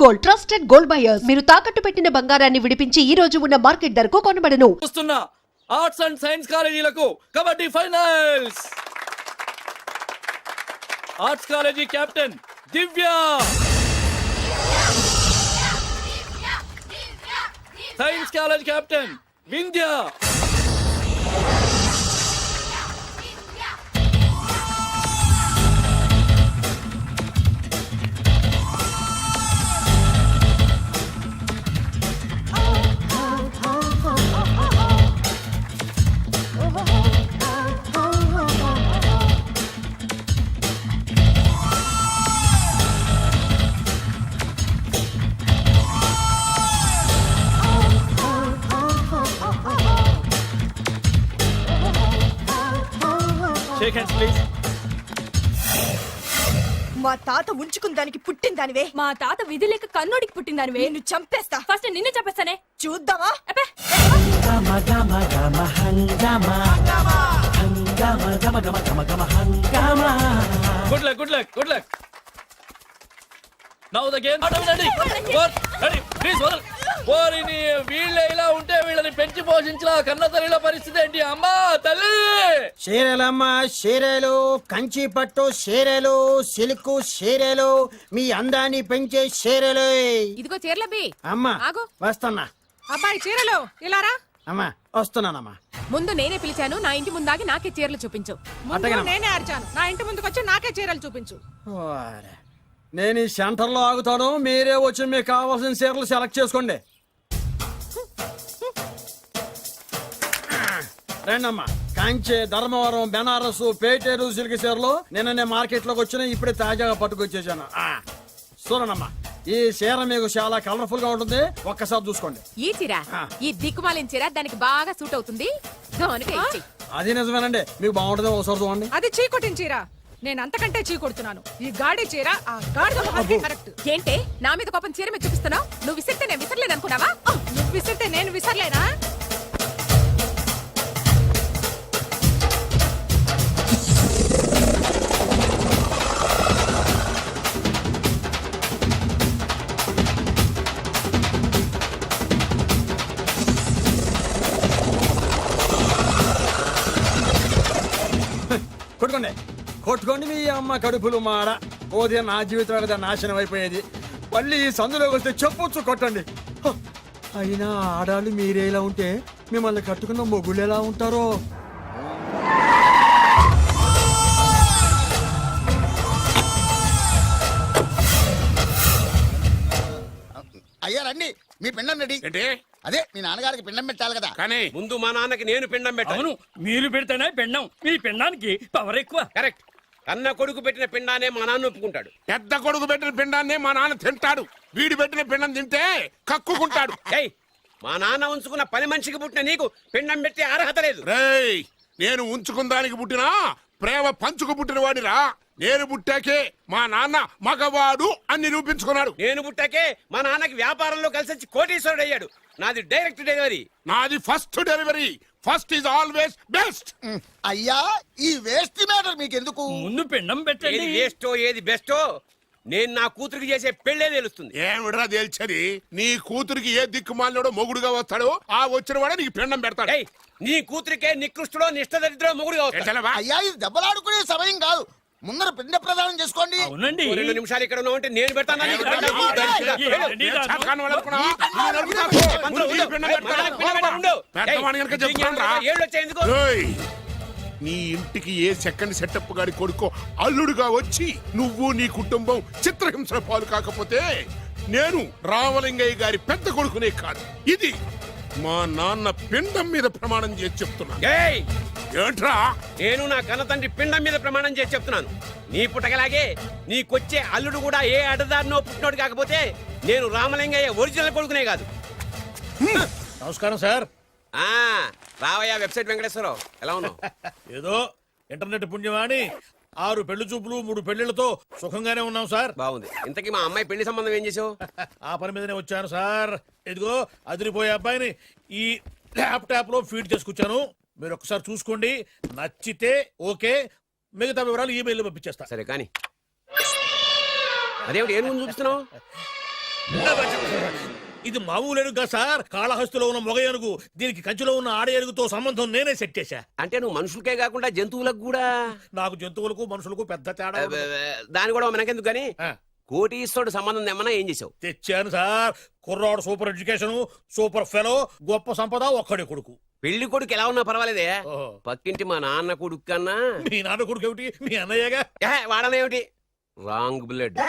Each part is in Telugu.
Gold, trusted gold buyers. మీరు తాకట్టు పెట్టిన బంగారాన్ని విడిపించి ఈ రోజు ఉన్న మార్కెట్ ధరకు కొనబడను. ఆర్ట్స్ అండ్ సైన్స్ కాలేజీలకు kabaddi finals. Arts college captain Divya, science college captain Vindhya, shake hands please. మా తాత ఉంచుకున్న దానికి పుట్టిన దానివే. మా తాత విధి లేక కన్నోడికి పుట్టిన దానివే. నిన్ను చంపేస్తా. ఫస్ట్ నిన్ను చంపేస్తానే. చూద్దామా? Good luck, good luck, good luck. Now the game. Ready please. ఓరిని వీళ్ళే ఇలా ఉంటే వీళ్ళని పెంచి పోషించిన కన్న తల్లిల పరిస్థితి ఏంటి? అమ్మా తల్లి. షేరేలమ్మ షేరేలు, కంచి పట్టు షేరేలు, సిల్కు షేరేలు, మీ అందాన్ని పెంచే షేరేలు. ఇదిగో చీరలబ్బి. అమ్మా ఆగు. వస్తున్నా. అబ్బాయి చీరలు ఇలారా. అమ్మా వస్తున్నానమ్మా. ముందు నేనే పిలిచాను. నా ఇంటి ముందాగి నాకే చీరలు చూపించు. నేనే అరిచాను. నా ఇంటి ముందుకు వచ్చి నాకే చీరలు చూపించు. నేను ఈ సెంటర్ లో ఆగుతాను, మీరే వచ్చి మీకు కావాల్సిన చీరలు సెలెక్ట్ చేసుకోండి. రండమ్మా. కాంచే, ధర్మవరం, బెనారస్, పేటేరు సిల్క్ చీరలు నిన్ననే మార్కెట్ లోకి వచ్చిన, ఇప్పుడే తాజాగా పట్టుకొచ్చేసాను. చూడండమ్మా, ఈ చీర మీకు చాలా కలర్ఫుల్ గా ఉంటుంది, ఒక్కసారి చూసుకోండి. ఈ చీర, ఈ దిక్కుమాలిన చీర దానికి బాగా సూట్ అవుతుంది. అది నిజమేనండి, మీకు బాగుంటుంది, ఒకసారి చూడండి. అది చీకొట్టిన చీర, నేను అంతకంటే చీకొడుతున్నాను. ఈ గాడి చీర ఆ గాడి కరెక్ట్. ఏంటే నా మీద కోపం చీర మీద చూపిస్తున్నావు? నువ్వు విసిరితే నేను విసరలేదు అనుకున్నావా? నువ్వు విసిరితే నేను విసరలేనా? కొట్టుకోండి, కొట్టుకోండి మీ అమ్మ కడుపులు మాడ. పోతే నా జీవితం కదా నాశనం అయిపోయేది. మళ్ళీ ఈ సందులోకి వస్తే చెప్పొచ్చు కొట్టండి. అయినా ఆడాళ్ళు మీరేలా ఉంటే మిమ్మల్ని కట్టుకున్న మొగుళ్ళు ఎలా ఉంటారో. అయ్యా రండి, మీ పిండం రెడీ. అదే మీ నాన్నగారికి పిండం పెట్టాలి కదా. కానీ ముందు మా నాన్నకి నేను పిండం పెట్టాను. అవును, మీరు పెడితేనే పిండం. మీ పిండానికి పవర్ ఎక్కువ. కరెక్ట్. కన్న కొడుకు పెట్టిన పిండానే మా నాన్న ఒప్పుకుంటాడు. పెద్ద కొడుకు పెట్టిన పిండాన్ని మా నాన్న తింటాడు. వీడి పెట్టిన పిండం తింటే కక్కుకుంటాడు. ఏయ్, మా నాన్న ఉంచుకున్న పని మనిషికి పుట్టిన నీకు పిండం పెట్టే అర్హత లేదు. రేయ్, నేను ఉంచుకున్న దానికి పుట్టినా ప్రేమ పంచుకు పుట్టిన వాడిరా. నేను పుట్టాకే మా నాన్న మగవాడు అని నిరూపించుకున్నాడు. నేను పుట్టాకే మా నాన్నకి వ్యాపారంలో కలిసి వచ్చి కోటీశ్వరుడు అయ్యాడు. నాది డైరెక్ట్ డెలివరీ. నాది first delivery. First is always best. అయ్యా, ఈ వేస్ట్ మ్యాటర్ మీకు ఎందుకు? ముందు పిండం పెట్టండి. ఏది వేస్టో ఏది బెస్టో నేను నా కూతురికి చేసే పెళ్లే తెలుస్తుంది. ఏమిడ్రా తేల్చది? నీ కూతురికి ఏ దిక్కుమాలినోడో మొగుడుగా వస్తాడో ఆ వచ్చిన వాడే నీకు పిండం పెడతాడు. ఏయ్, నీ కూతురికే నికృష్టుడో నిష్టదరిద్రో మొగుడుగా వస్తాడు. అయ్యా, ఇది దెబ్బలాడుకునే సమయం కాదు. ముందర పిండ ప్రదానం చేసుకోండి. అవునండి. 2 నిమిషాలు ఇక్కడ ఉన్నావంటే నేను పెడతాను. నీ ఇంటికి ఏ సెకండ్ సెటప్ గారి కొడుకో అల్లుడుగా వచ్చి నువ్వు నీ కుటుంబం చిత్రహింసల పాలు కాకపోతే నేను రామలింగయ్య గారి పెద్ద కొడుకునే కాదు, ఇది మా నాన్న పిండం మీద ప్రమాణం చేసి చెప్తున్నా. ఏంట్రా? నేను నా కన్న తండ్రి పిండం మీద ప్రమాణం చేసి చెప్తున్నాను. నీ పుట్టగలాగే నీకొచ్చే అల్లుడు కూడా ఏ అడ్డదారినో పుట్టినోడు కాకపోతే నేను రామలింగయ్య ఒరిజినల్ కొడుకునే కాదు. నమస్కారం సార్. రావయ్య వెబ్సైట్ వెంకటేశ్వరరావు, ఎలా ఉన్నావు? ఏదో ఇంటర్నెట్ పుణ్యమాని 6 పెళ్లి చూపులు 3 పెళ్లిళ్లతో సుఖంగానే ఉన్నాం సార్. బాగుంది. ఇంతకీ మా అమ్మాయి పెళ్లి సంబంధం ఏం చేసావు? ఆ పని మీదనే వచ్చాను సార్. ఇదిగో అదిరిపోయే అబ్బాయిని ఈ ల్యాప్టాప్ లో ఫీడ్ చేసుకొచ్చాను. మీరు ఒకసారి చూసుకోండి, నచ్చితే ఓకే, మిగతా వివరాలు ఈమెయిల్ పంపించేస్తా. సరే కానీ అదేమిటి ఏం చూపిస్తున్నావు? ఇది మామూలు ఎరుగు కాదు సార్, కాళహస్తిలో ఉన్న మొగ ఏనుగు. దీనికి కంచిలో ఉన్న ఆడ ఏనుగుతో సంబంధం నేనే సెట్ చేశా. అంటే నువ్వు మనుషులకే కాకుండా జంతువులకు కూడా? నాకు జంతువులకు మనుషులకు పెద్ద తేడా ఉండదు. దాని కూడా మనకెందుకు గాని ఆ, కోటీశ్వరుడు సంబంధం ఏమన్నా ఏం చేసావు? తెచ్చాను సార్. కుర్రాడు సూపర్ ఎడ్యుకేషన్, సూపర్ ఫెలో, గొప్ప సంపద, ఒక్కడే కొడుకు. పెళ్లి కొడుకు ఎలా ఉన్నా పర్వాలేదే, ఓహో. పక్కింటి మా నాన్న కొడుకు కన్నా మీ నాన్న కొడుకు ఏమిటి, మీ అన్నయ్యగా. వాడనేమిటి రాంగ్ బ్లడ్.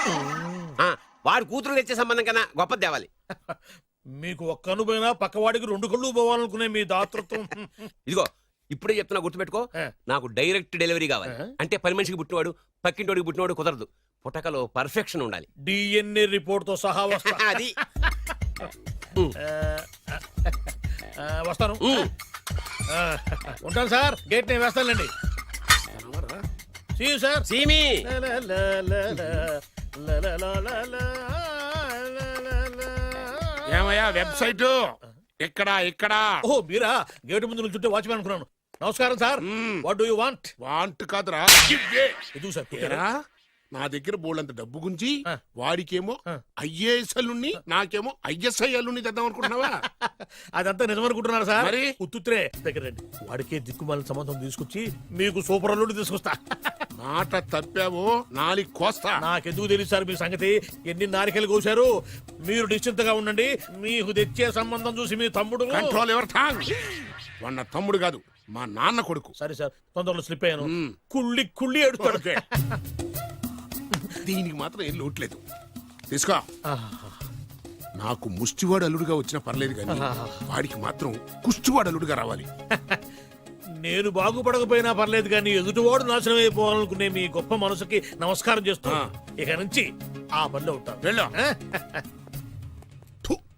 వాడు కూతురు తెచ్చే సంబంధం కన్నా గొప్పది తేవాలి. మీకు ఒక్క కన్ను పోయినా పక్కవాడికి 2 కళ్ళు పోవాలనుకునే మీ దాతృత్వం. ఇదిగో ఇప్పుడే చెప్తున్నా, గుర్తుపెట్టుకో. ఆ. నాకు డైరెక్ట్ డెలివరీ కావాలి. అంటే పని మనిషికి పుట్టినవాడు పక్కింటోడికి పుట్టినవాడు కుదరదు. పుటకలో పర్ఫెక్షన్ ఉండాలి. డిఎన్ఏ రిపోర్ట్ తో సహా వస్తా. అది వస్తాను. ఆ, ఉంటాను సార్. గేట్ నేను వేస్తానులేండి. See you, sir. సీమి ఏమయ్యా వెబ్సైట్ ఇక్కడ ఇక్కడ ఓ మీరా, గేటు ముందు నుంచుంటే వాచ్మెన్ అనుకున్నాను. నమస్కారం sir. What do you want? Want కాదురా ఇవ్వే. ఎదుగు సార్. ఏరా, నా దగ్గర బోళ్ళంత డబ్బు గుంచి ఆ. వాడికేమో ఐఏఎస్ అల్లుణ్ణి నాకేమో ఐఎస్ఐ అల్లుణ్ణి తెద్దాం అనుకుంటున్నావా? అదంతా నిజమనుకుంటున్నారు సార్. మరి? ఉత్తుత్రే దగ్గర రండి. వాడికే దిక్కుమాలిన సంబంధం తీసుకొచ్చి మీకు సూపర్ అల్లుడు తీసుకొస్తా. మాట తప్పావో నాలికి కోస్తా. నాకెందుకు తెలుసు సార్ మీ సంగతి. ఎన్ని నారికలు కోశారు. మీరు నిశ్చింతగా ఉండండి. మీకు తెచ్చే సంబంధం చూసి మీ తమ్ముడు. Control everything. వాడు నా తమ్ముడు కాదు, మా నాన్న కొడుకు. సరే సార్, తొందరలో స్లిప్ అయ్యాను. కుళ్ళి కుళ్ళి ఎడుతాడు. దీనికి మాత్రం ఏం లోట్లేదు. తీసుకో. నాకు ముష్టివాడు అల్లుడుగా వచ్చినా పర్లేదు కానీ వాడికి మాత్రం కుష్టివాడు అల్లుడుగా రావాలి. నేను బాగుపడకపోయినా పర్లేదు కానీ ఎదుటివాడు నాశనం అయిపోవాలనుకునే మీ గొప్ప మనసుకి నమస్కారం చేస్తున్నా. ఇక నుంచి ఆ పనిలో ఉంటాను. వెళ్ళా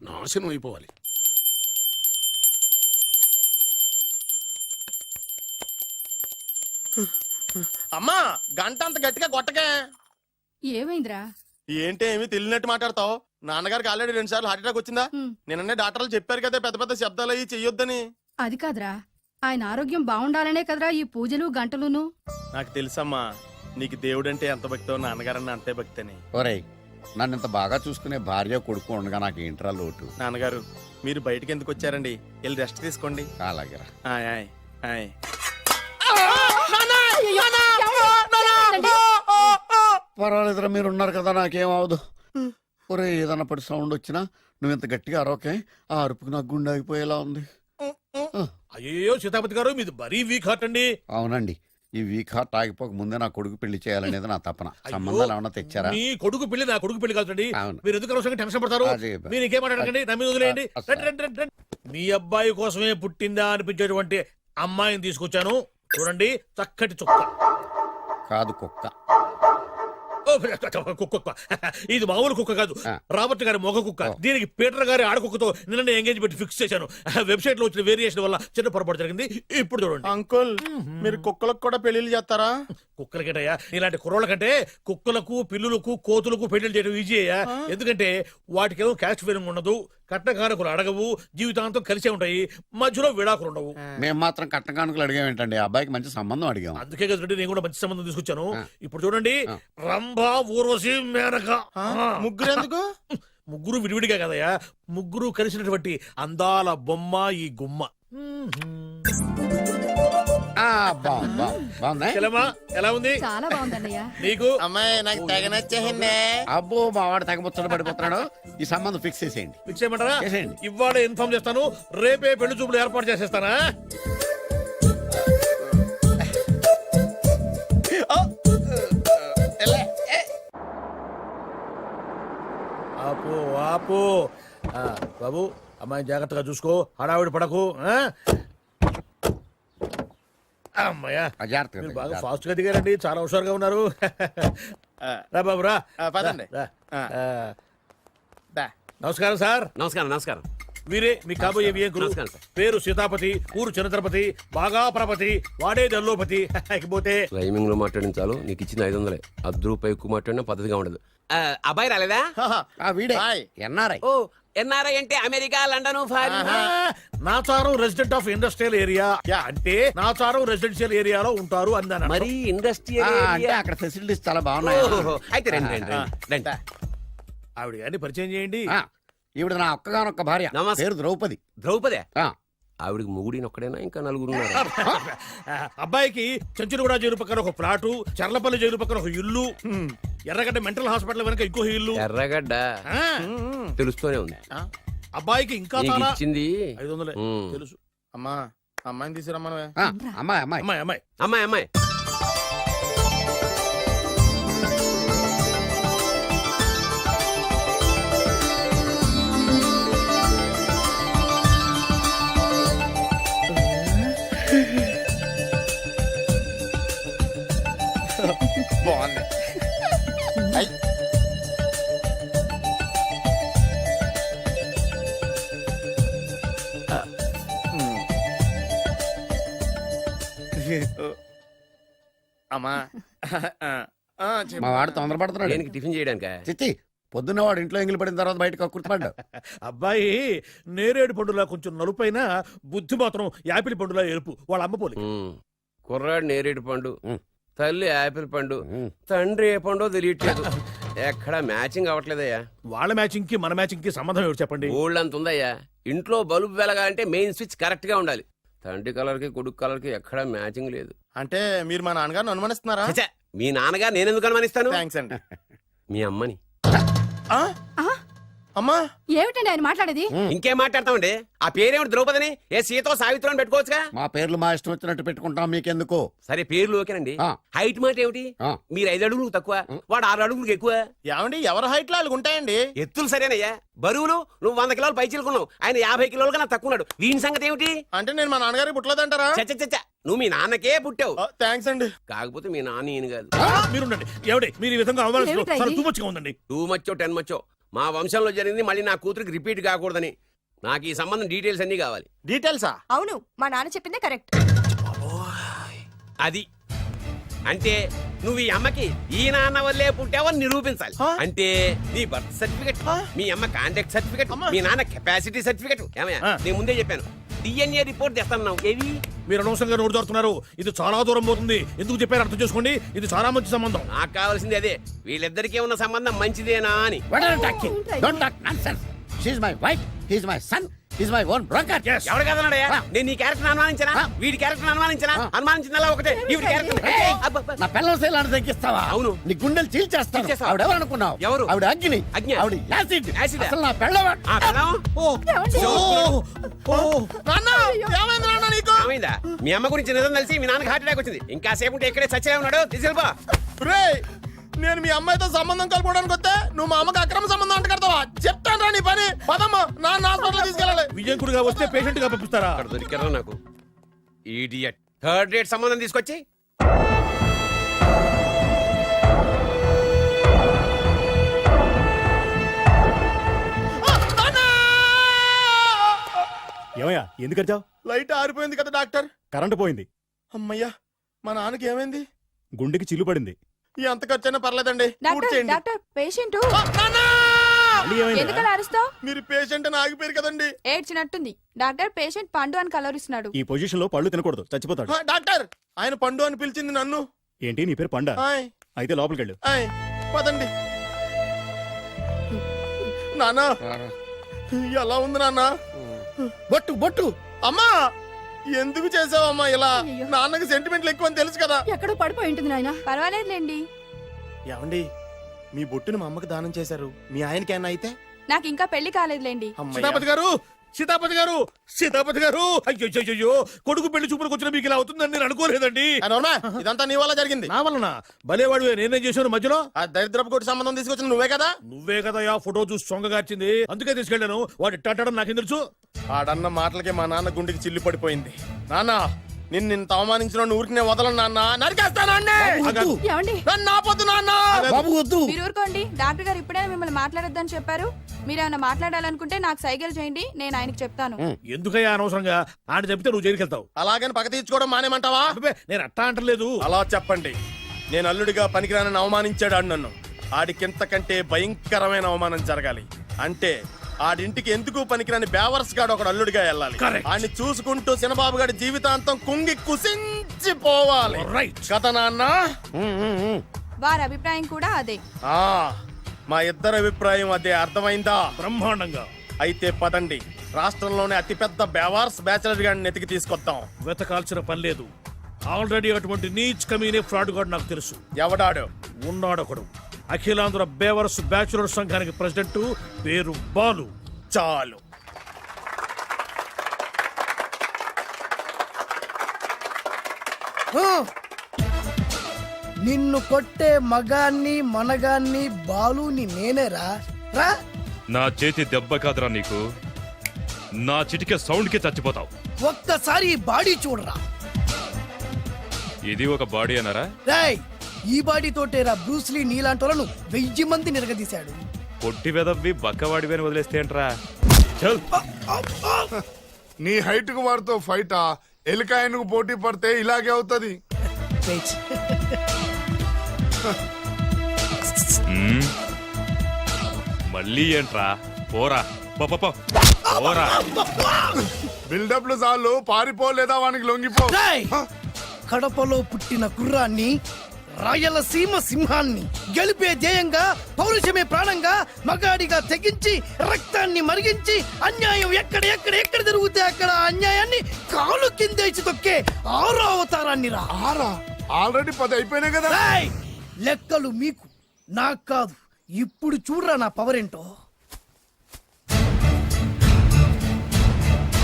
నాశనం అయిపోవాలి. అమ్మా గంట అంత గట్టిగా కొట్టకే. ఏమైందిరా? ఏంటి ఏమి తెలియనట్టు మాట్లాడతావు? నాన్నగారికి ఆల్రెడీ 2 సార్లు హార్ట్ అటాక్ వచ్చిందా? నిన్ననే డాక్టర్లు చెప్పారు కదా పెద్ద పెద్ద శబ్దాలు అయ్యి చెయ్యొద్దని. అది కాదురా, ఆయన ఆరోగ్యం బాగుండాలనే కదరా ఈ పూజలు గంటలును. నాకు తెలుసమ్మా, నీకు దేవుడంటే ఎంత భక్తో నాన్నగారన్న అంతే భక్తి అని. ఒరేయ్, నన్ను ఇంత బాగా చూసుకునే భార్య కొడుకు ఉండగా నాకు ఏంట్రా లోటు? నాన్నగారు మీరు బయటికి ఎందుకు వచ్చారండి? వెళ్ళి రెస్ట్ తీసుకోండి. అలాగే. ఆయ్ ఆయ్ ఆయ్. పర్వాలేదురా, మీరు ఉన్నారు కదా, నాకేమవదు. ఒరే, ఏదన్నా పడి సౌండ్ వచ్చినా నువ్వు ఇంత గట్టిగా అరవకే. ఆ అరుపుకి నాకు గుండె ఆగిపోయేలా ఉంది. అయ్యో సీతాపతి గారు, మీది మరీ వీక్ హార్ట్ అండి. అవునండి, ఈ వీక్ హార్ట్ ఆగిపోక ముందే నా కొడుకు పెళ్లి చేయాలనేది నా తపన. సంబంధాలు ఏమన్నా తెచ్చారా? మీ కొడుకు పెళ్లి నా కొడుకు పెళ్లి కాదండి. అవును. మీరు ఎందుకు అవసరంగా టెన్షన్ పడతారు? అదే. మీరు ఇంకేం మాట్లాడకండి, నమ్మి వదిలేయండి. అసలు. రండి, రండి, రండి, రండి. మీ అబ్బాయి కోసమే పుట్టిందా అనిపించేటువంటి అమ్మాయిని తీసుకొచ్చాను. చూడండి, చక్కటి చుక్క. కాదు, కుక్క. ఓ, కుక్క. ఇది మామూలు కుక్క కాదు, రాబర్ట్ గారి మొగ కుక్క. దీనికి పీటర్ గారి ఆడకుక్కతో నిన్న ఎంగేజ్మెంట్ ఫిక్స్ చేశాను. వెబ్సైట్ లో వచ్చిన వేరియేషన్ వల్ల చిన్న పొరపాటు జరిగింది. ఇప్పుడు చూడండి. అంకుల్, మీరు కుక్కలకు కూడా పెళ్లిళ్ళు చేస్తారా? కుక్కలకేటయ్యా, ఇలాంటి కుర్రోళ్ళ కంటే కుక్కలకు, పిల్లులకు, కోతులకు పెళ్లి చేయడం ఈజీ అయ్యా. ఎందుకంటే వాటికేమో క్యాస్ట్ ఫీలింగ్ ఉండదు, కట్నకారకులు అడగవు, జీవితాంతం కలిసే ఉంటాయి, మధ్యలో విడాకులు ఉండవు. మేము మాత్రం కట్న కానుకలు అడిగాం ఏంటండి? అబ్బాయికి మంచి సంబంధం అడిగాం. అందుకే కదండి నేను కూడా మంచి సంబంధం తీసుకొచ్చాను. ఇప్పుడు చూడండి, రంభా, ఊర్వశి, మేనక. ముగ్గురు ఎందుకు? ముగ్గురు విడివిడిగా కదయ్యా, ముగ్గురు కలిసినటువంటి అందాల బొమ్మ ఈ గుమ్మ. చెల్లెమ్మా, ఎలా ఉంది? చాలా బాగుందన్నయ్య. నీకు? అమ్మాయి నాకు తెగ నచ్చేసిందే. అబ్బో, మా వాడు తెగబుచ్చట పడిపోతున్నాడు. ఈ సంబంధం ఫిక్స్ చేసేయండి. ఫిక్స్ చేయమంటారా? చేసేయండి. ఇవాళ ఇన్ఫార్మ్ చేస్తాను, రేపే పెళ్లి చూపులు ఏర్పాటు చేసేస్తానా? ఆపు ఆపు. బాబు, అమ్మాయి జాగ్రత్తగా చూసుకో, హడావిడి పడకు. అమ్మాయ్యా, మీరు బాగా ఫాస్ట్ గా దిగారండి, చాలా హుషారుగా ఉన్నారు. రా బాబు, రా. పదండి. నమస్కారం సార్. నమస్కారం. నమస్కారం. వీరే మీ కాబోయే వియంకులు. నమస్కారం సార్. పేరు సీతాపతి, ఊరు చంద్రపతి, బాగా ప్రపతి, వాడే దల్లోపతి. ఇకపోతే టైమింగ్ లో మాట్లాడించాలు, నీకు ఇచ్చిన 500. రూపాయి ఎక్కువ మాట్లాడినా పద్ధతిగా ఉండదు. అబ్బాయి రాలేదా? వీడే హాయ్. ఎన్ఆర్ఐ. ఓ, ఎన్ఆర్ఐ అంటే America, London, Nacharam resident of industrial area అంటే నాచారం రెసిడెన్షియల్ ఏరియాలో ఉంటారు అన్నాను. మరి ఇండస్ట్రియల్ అంటే అక్కడ ఫెసిలిటీస్ చాలా బాగున్నాయి. అయితే రండి రండి రండి. ఆవిడ గారిని పరిచయం చేయండి. ఈవిడ నా ఒక్కగానొక్క భార్య, నమస్తే. పేరు ద్రౌపది. ద్రౌపదే ఆ. ఆవిడికి మొగుడిని ఒక్కడేనా ఇంకా నలుగురు అబ్బాయికి చెంచులగూడ జైలు పక్కన ఒక ప్లాటు, చర్లపల్లి జైలు పక్కన ఒక ఇల్లు, ఎర్రగడ్డ మెంటల్ హాస్పిటల్ వెనక ఇంకో ఇల్లు. ఎర్రగడ్డ ఆ, తెలుస్తూనే ఉంది. అబ్బాయికి ఇంకా నీకు చాలా ఇచ్చింది 500 ఉమ్. తెలుసు. అమ్మా అమ్మాయిని తీసుకురమ్మనవే. అమ్మాయి అమ్మాయి అమ్మాయి అమ్మాయి అమ్మాయి అమ్మాయి బాగుంది. ఐ. అమ్మా చెప్పు. మా వాడు తొందరపడుతున్నాడు. దేనికి టిఫిన్ చేయడానికా? చిచ్చి, పొద్దున్న వాడు ఇంట్లో ఎంగిలి పడిన తర్వాత బయటకు కుర్తుపడ్డాడు. అబ్బాయి నేరేడు పండులా కొంచెం నలుపైన, బుద్ధి మాత్రం యాపిల్ పండులా ఎరుపు. వాళ్ళ అమ్మ పోలి. ఉమ్. కుర్రాడు నేరేడు పండు, ఉమ్. తల్లి యాపిల్ పండు, ఉమ్. తండ్రి ఏ పండో తెలియట్లేదు. ఎక్కడ మ్యాచింగ్ అవ్వట్లేదయ్యా. వాళ్ళ మ్యాచింగ్ కి మన మ్యాచింగ్ కి సంబంధం ఏమిటి చెప్పండి. ఊళ్ళంత ఉందయ్యా. ఇంట్లో బల్బు వెలగాలంటే మెయిన్ స్విచ్ కరెక్ట్ గా ఉండాలి. తండ్రి కలర్ కి కొడుకు కలర్ కి ఎక్కడ మ్యాచింగ్ లేదు. అంటే మీరు మా నాన్నగారిని అనుమానిస్తున్నారా? ఛ, మీ నాన్నగా నేనెందుకు అనుమానిస్తాను? థ్యాంక్స్ అండి. మీ అమ్మని. ఆ? అమ్మా ఏమిటండి ఆయన మాట్లాడేది? ఇంకేం మాట్లాడతామండి? ఆ పేరేమిటి ద్రౌపదిని? ఏ సీతో సావిత్రం పెట్టుకోవచ్చుగా. మా పేర్లు మా ఇష్టం వచ్చినట్టు పెట్టుకుంటాం, మీకెందుకు? సరే పేర్లు ఓకేనండి. ఆ. హైట్ మాట ఏమిటి? ఆ. మీరు 5 అడుగులు తక్కువ, వాడు 6 అడుగులకు ఎక్కువ. ఏమండి ఎవరి హైట్ లో వాళ్ళకి ఉంటాయండి. ఎత్తులు సరేనయ్యా. బరువులు నువ్వు 100 కిలోలు పైచిలుకున్నావు, ఆయన 50 కిలోలు కన్నా తక్కువ ఉన్నాడు. వీని సంగతి ఏమిటి? అంటే నేను మా నాన్నగారికి పుట్టలేదంటారా? చచ్చ నువ్వు మీ నాన్నకే పుట్టావు. థ్యాంక్స్ అండి. కాకపోతే మీ నాన్న ఈయన కాదు. మీరుండండి. ఏమిటి మీరు ఈ విధంగా అవమానిస్తున్నారు? ఏమిటా చాలా ఇది? తూమచ్చిగా ఉందండి. 2 మచ్చో 10 మచ్చో మా వంశంలో జరిగింది మళ్ళీ నా కూతురికి రిపీట్ కాకూడదని నాకు ఈ సంబంధం డీటెయిల్స్ అన్ని కావాలి. డీటెయిల్సా? అవును మా నాన్న చెప్పిందే కరెక్ట్. అది అంటే నువ్వు ఈ అమ్మకి ఈ నాన్న వల్లే పుట్టావని నిరూపించాలి. హా? అంటే నీ బర్త్ సర్టిఫికెట్, మీ అమ్మ కాంటాక్ట్ సర్టిఫికెట్, అమ్మా. మీ నాన్న కెపాసిటీ సర్టిఫికెట్. ఏమయ్యా ఆ. నేను ముందే చెప్పాను DNA రిపోర్ట్ తెస్తాను. ఏవి మీరు అనవసరంగా నోరు జారుతున్నారు. ఇది చాలా దూరం పోతుంది. ఎందుకు చెప్పారు అర్థం చేసుకోండి. ఇది చాలా మంచి సంబంధం. నాకు కావాల్సింది అదే, వీళ్ళిద్దరికీ ఉన్న సంబంధం మంచిదేనా అని. What are you talking? Don't talk nonsense. She's my wife, he's my son, he's my own broker. Yes. ఎవరు కదన్నాడయ్యా? ఆ. నేను నీ క్యారెక్టర్ అనుమానించనా? ఆ. వీడి క్యారెక్టర్ అనుమానించనా? ఆ. అనుమానించిందల్లా ఒకటే. వీడి క్యారెక్టర్ నా పిల్లల శైలాన్ని తగ్గిస్తావా? అవును. నీ గుండెలు చీల్చేస్తాను. చీల్చేస్తావా? ఆవిడ ఎవరు అనుకున్నావు? ఎవరు? ఆవిడ అగ్ని. అగ్ని? ఆవిడ యాసిడ్. యాసిడా? అసలు నా పిల్లవా? ఆ పిల్లం? నాన్న ఏమైంది నాన్న నీకు? ఏమైందా? మీ అమ్మ గురించి నిజం తెలిసి మీ నాన్నకి హార్ట్ అటాక్ వచ్చింది. ఇంకా సేపు ఉంటే ఇక్కడే చచ్చే ఉన్నాడు. తీసుకెళ్ళిపో. రేయ్, నేను మీ అమ్మాయితో సంబంధం కలుపుకోవడానికి వస్తే నువ్వు మా అమ్మకి అక్రమ సంబంధం అంట కడతావా? చెప్తాను రా నీ పని. పదమ్మా, నాన్న హాస్పిటల్ తీసుకెళ్ళాలి. విజయకుడిగా వస్తే పేషెంట్ గా పంపిస్తారా? అక్కడ దొరికారా నాకు ఈడియట్. 3rd రేట్ సంబంధం తీసుకొచ్చి ఏమయ్యా ఎందుకు వచ్చావు? లైట్ ఆరిపోయింది కదా డాక్టర్. కరెంటు పోయింది. అమ్మయ్యా, మా నాన్నకి ఏమైంది? గుండెకి చిల్లు పడింది. ఎంత ఖర్చైనా పర్లేదండి. పూర్తి చేయండి. డాక్టర్ పేషెంట్ ఆ, నాన్న! ఎందుకలా అరుస్తావు? మీరు పేషెంట్ అని ఆగిపోయారు కదండి. ఏడ్చినట్టుంది. డాక్టర్ పేషెంట్ పండు అని కలవరిస్తున్నాడు. ఈ పొజిషన్ లో పళ్ళు తినకూడదు, చచ్చిపోతాడు. ఆ, డాక్టర్ ఆయన పండు అని పిలిచింది నన్ను. ఏంటి నీ పేరు పండ? ఆయ్, అయితే లోపలికి వెళ్ళు. ఆయ్, పదండి. నాన్న ఎలా ఉంది నాన్న? బొట్టు బొట్టు. అమ్మా ఎందుకు చేసావమ్మా ఇలా? అయ్యో. నాన్నకి సెంటిమెంట్లు ఎక్కువ అని తెలుసు కదా. ఎక్కడో పడిపోయి ఉంటుంది నాయన. పర్వాలేదులేండి. ఏమండి, మీ బొట్టును మా అమ్మకి దానం చేశారు. మీ ఆయనకి ఏమన్నా అయితే? నాకు ఇంకా పెళ్లి కాలేదులేండి. అమ్మయ్య. సీతాపతి గారు, సీతాపతి గారు, సీతాపతి గారు! అయ్యో, కొడుకు పెళ్లి చూపులకు వచ్చిన మీకు ఇలా అవుతుందని నేను అనుకోలేదండి. ఆ, నోర్మా, ఇదంతా నీ వల్ల జరిగింది. నా వలన భలేవాడు. నేనేం చేశాను మధ్యలో? ఆ దరిద్రపు కొట్టి సంబంధం తీసుకొచ్చిన నువ్వే కదా. నువ్వే కదా ఆ ఫోటో చూసి సొంగగార్చింది. అందుకే తీసుకెళ్ళాను. వాడు ఇట్టాడడం నాకేం తెలుసు? ఆడన్న మాటలకి మా నాన్న గుండెకి చిల్లు పడిపోయింది. నాన్న, నిన్ను ఇంత అవమానించిన ఊరికి నేను వదలను నాన్న. నరికేస్తానండి. వద్దు. ఏమండి? నన్ను ఆపొద్దు నాన్న. బాబు వద్దు. మీరు ఊరుకోండి. డాక్టర్ గారు ఇప్పుడే మిమ్మల్ని మాట్లాడొద్దని చెప్పారు. మీరేమైనా మాట్లాడాలనుకుంటే నాకు సైగలు చేయండి, నేను ఆయనకి చెప్తాను. ఎందుకయ్యా అనవసరంగా? ఆయన చెప్తే నువ్వు జైలుకి వెళ్తావు. అలాగని పక్క తీర్చుకోవడం మానేమంటావా? అబ్బే, నేను అట్టా అంటలేదు. అలా చెప్పండి. నేను అల్లుడిగా పనికిరానని అవమానించాడు ఆడు నన్ను. ఆడికింతకంటే భయంకరమైన అవమానం జరగాలి. అంటే ఆడింటికి ఎందుకు పనికిరాని బేవర్స్ గాడు ఒకడు అల్లుడిగా వెళ్ళాలి. Correct. ఆడిని చూసుకుంటూ చిన్నబాబు గారి జీవితాంతం కుంగి కుసించిపోవాలి. Right. కదా నాన్న? వారి అభిప్రాయం కూడా అదే. ఆ, మా ఇద్దరి అభిప్రాయం అదే, అర్థమైందా? బ్రహ్మాండంగా. అయితే పదండి, రాష్ట్రంలోనే అతిపెద్ద బేవార్స్ బ్యాచిలర్ గాడిని ఎతికి తీసుకొద్దాం. వెతకాల్సిన పని లేదు. ఆల్రెడీ అటువంటి నీచ్ కమీనే ఫ్రాడ్ గాడు నాకు తెలుసు. ఎవడాడు? ఉన్నాడొకడు. అఖిలాంధ్ర బేవర్స్ బ్యాచులర్ సంఘానికి ప్రెసిడెంట్, పేరు బాలు. చాలు. నిన్ను కొట్టే మగాన్ని మనగాన్ని బాలుని నేనేరా రా. నా చేతి దెబ్బ కాదురా నీకు, నా చిటికే సౌండ్ కి చచ్చిపోతావు. ఒక్కసారి ఈ బాడీ చూడరా. ఇది ఒక బాడీ అన్నారా? రేయ్, ఈ బాడీ తోటేరా బ్రూస్లీ నీలాంటి వాళ్ళను 1000 మంది నిరగదీశాడు. పొట్టి వెదవ్వి బక్కవాడివి అని వదిలేస్తే ఏంట్రా? చల్. నీ హైట్ కు వారితో ఫైటా? ఎలికాయనకు పోటీ పడితే ఇలాగే అవుతుంది. మళ్ళీ ఏంట్రా? పోరా పోరా. బిల్డప్లు చాలు, పారిపోలేదా వానికి లొంగిపో. రేయ్, కడపలో పుట్టిన కుర్రాన్ని, రాయలసీమ సింహాన్ని గెలిపే ధ్యేయంగా, పౌరుషమే ప్రాణంగా, మగాడిగా తెగించి రక్తాన్ని మరిగించి, అన్యాయం ఎక్కడ జరుగుతే అక్కడ అన్యాయాన్ని కాలు కిందేసి తొక్కే 6వ అవతారాన్ని రా. ఆల్రెడీ 10 అయిపోయినాయి కదా. రేయ్, లెక్కలు మీకు, నాకు కాదు. ఇప్పుడు చూడరా నా పవర్ ఏంటో.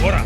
పోరా.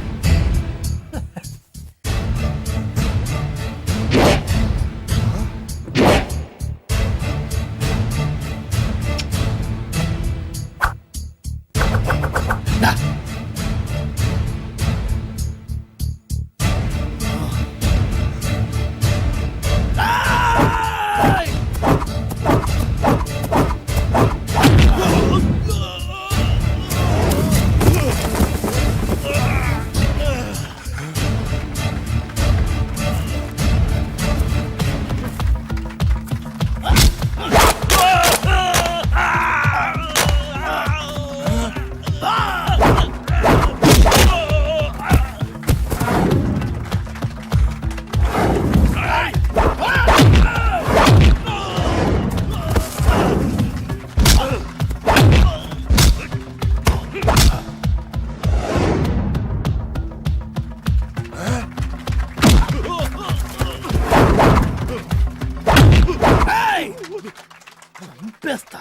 చంపేస్తా.